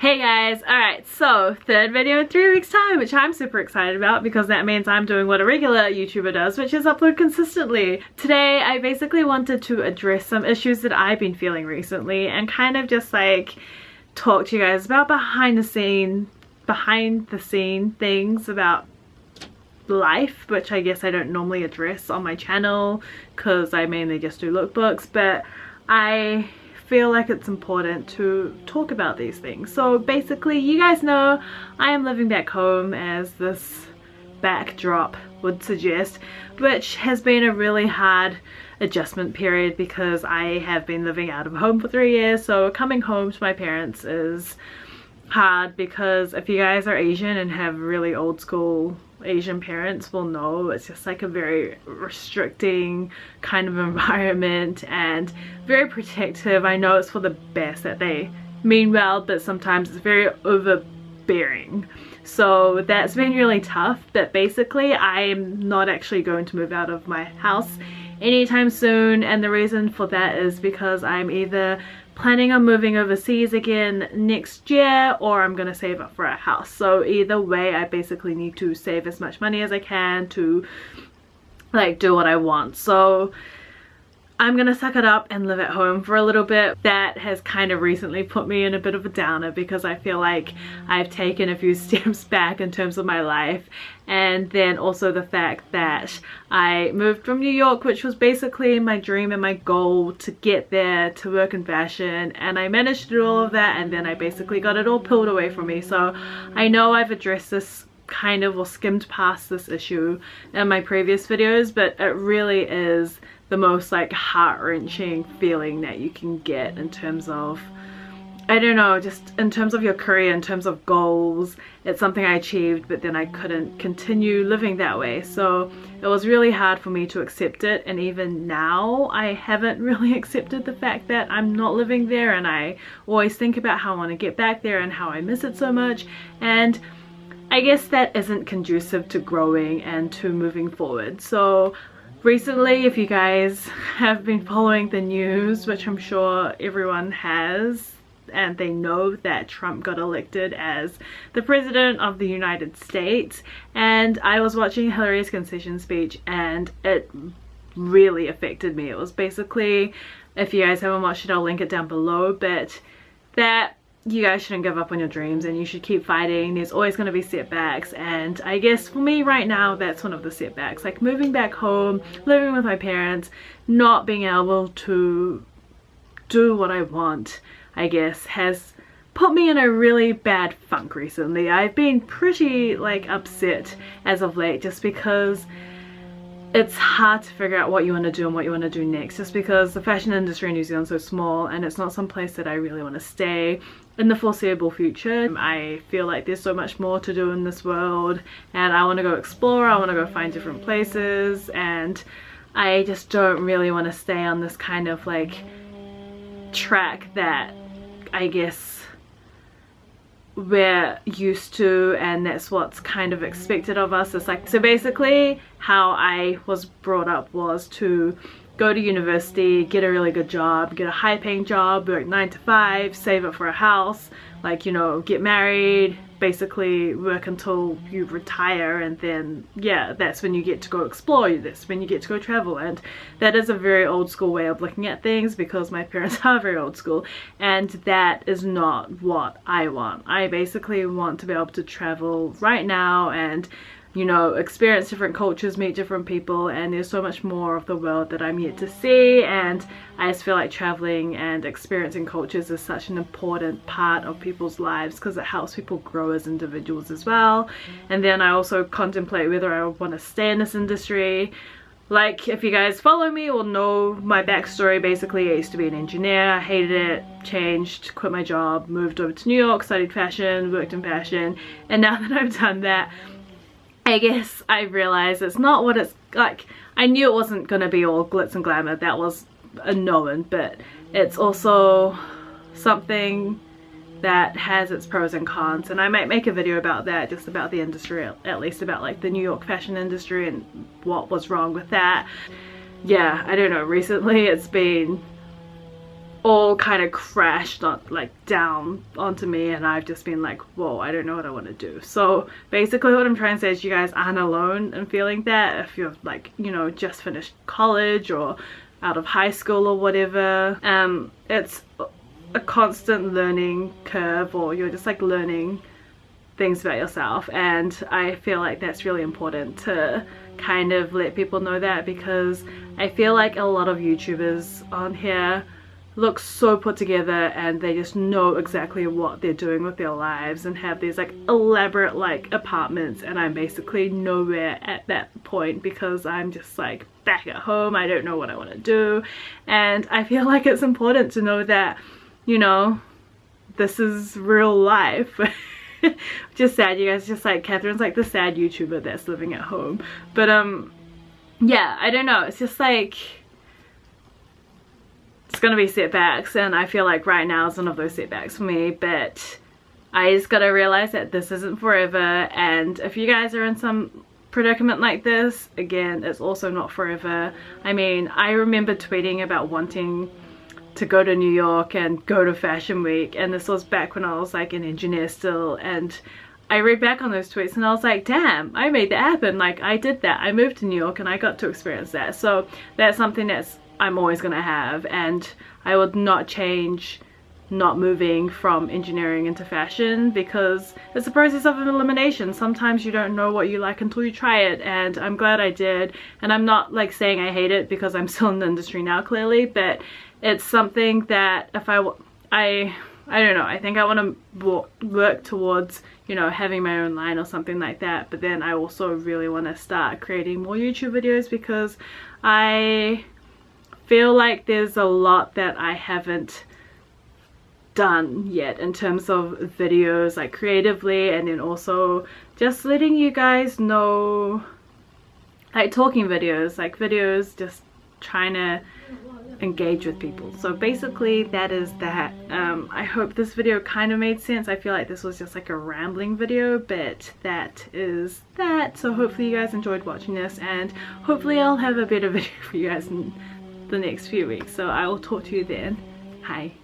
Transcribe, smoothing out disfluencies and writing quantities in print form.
Hey guys, alright, so third video in 3 weeks time, which I'm super excited about because that means I'm doing what a regular YouTuber does, which is upload consistently. Today I basically wanted to address some issues that I've been feeling recently and kind of just like talk to you guys about behind the scene things about life, which I guess I don't normally address on my channel because I mainly just do lookbooks, but I feel like it's important to talk about these things. So basically, you guys know I am living back home, as this backdrop would suggest, which has been a really hard adjustment period because I have been living out of home for 3 years. So coming home to my parents is hard because if you guys are Asian and have really old school Asian parents will know it's just like a very restricting kind of environment and very protective. I know it's for the best that they mean well, but sometimes it's very overbearing. So that's been really tough, but basically I'm not actually going to move out of my house anytime soon, and the reason for that is because I'm either planning on moving overseas again next year or I'm gonna save up for a house. So either way, I basically need to save as much money as I can to like do what I want. So I'm gonna suck it up and live at home for a little bit. That has kind of recently put me in a bit of a downer because I feel like I've taken a few steps back in terms of my life, and then also the fact that I moved from New York, which was basically my dream and my goal to get there to work in fashion, and I managed to do all of that, and then I basically got it all pulled away from me. So I know I've addressed this kind of or skimmed past this issue in my previous videos, but it really is the most like heart-wrenching feeling that you can get in terms of, I don't know, just in terms of your career, in terms of goals. It's something I achieved, but then I couldn't continue living that way. So it was really hard for me to accept it, and even now I haven't really accepted the fact that I'm not living there, and I always think about how I want to get back there and how I miss it so much, and I guess that isn't conducive to growing and to moving forward. So recently, if you guys have been following the news, which I'm sure everyone has, and they know that Trump got elected as the president of the United States, and I was watching Hillary's concession speech and it really affected me. It was basically, if you guys haven't watched it, I'll link it down below, but that you guys shouldn't give up on your dreams and you should keep fighting. There's always going to be setbacks, and I guess for me right now that's one of the setbacks. Like moving back home, living with my parents, not being able to do what I want, I guess, has put me in a really bad funk recently. I've been pretty like upset as of late just because it's hard to figure out what you want to do and what you want to do next, just because the fashion industry in New Zealand is so small and it's not some place that I really want to stay in the foreseeable future. I feel like there's so much more to do in this world and I want to go explore, I want to go find different places, and I just don't really want to stay on this kind of like track that I guess we're used to, and that's what's kind of expected of us. It's like, so basically how I was brought up was to go to university, get a really good job, get a high paying job, work 9 to 5, save up for a house, like, you know, get married, basically work until you retire, and then yeah, that's when you get to go explore, that's when you get to go travel. And that is a very old school way of looking at things because my parents are very old school, and that is not what I want. I basically want to be able to travel right now and, you know, experience different cultures, meet different people, and there's so much more of the world that I'm yet to see, and I just feel like traveling and experiencing cultures is such an important part of people's lives because it helps people grow as individuals as well. And then I also contemplate whether I want to stay in this industry. Like, if you guys follow me will know my backstory. Basically, I used to be an engineer, I hated it, changed, quit my job, moved over to New York, studied fashion, worked in fashion, and now that I've done that, I guess I realized it's not what it's like. I knew it wasn't gonna be all glitz and glamour, that was a known, but it's also something that has its pros and cons, and I might make a video about that, just about the industry, at least about like the New York fashion industry and what was wrong with that. Yeah, I don't know, recently it's been all kind of crashed on, like, down onto me, and I've just been like, whoa, I don't know what I want to do. So basically what I'm trying to say is you guys aren't alone in feeling that if you're like, you know, just finished college or out of high school or whatever. It's a constant learning curve, or you're just like learning things about yourself, and I feel like that's really important to kind of let people know that, because I feel like a lot of YouTubers on here look so put together and they just know exactly what they're doing with their lives and have these like elaborate like apartments, and I'm basically nowhere at that point because I'm just like back at home. I don't know what I want to do, and I feel like it's important to know that, you know, this is real life. Just sad, you guys. Just like Catherine's like the sad YouTuber that's living at home. But yeah, I don't know, it's just like it's gonna be setbacks, and I feel like right now is one of those setbacks for me, but I just gotta realize that this isn't forever. And if you guys are in some predicament like this, again, it's also not forever. I mean, I remember tweeting about wanting to go to New York and go to Fashion Week, and this was back when I was like an engineer still, and I read back on those tweets and I was like, damn, I made that happen. Like, I did that. I moved to New York and I got to experience that. So that's something that's I'm always gonna have, and I would not change not moving from engineering into fashion, because it's a process of elimination. Sometimes you don't know what you like until you try it, and I'm glad I did. And I'm not like saying I hate it because I'm still in the industry now, clearly, but it's something that if I don't know, I think I want to work towards, you know, having my own line or something like that. But then I also really want to start creating more YouTube videos, because I feel like there's a lot that I haven't done yet in terms of videos, like creatively, and then also just letting you guys know, like talking videos, like videos just trying to engage with people. So basically that is that. I hope this video kind of made sense. I feel like this was just like a rambling video, but that is that. So hopefully you guys enjoyed watching this, and hopefully I'll have a better video for you guys in the next few weeks. So I will talk to you then. Hi.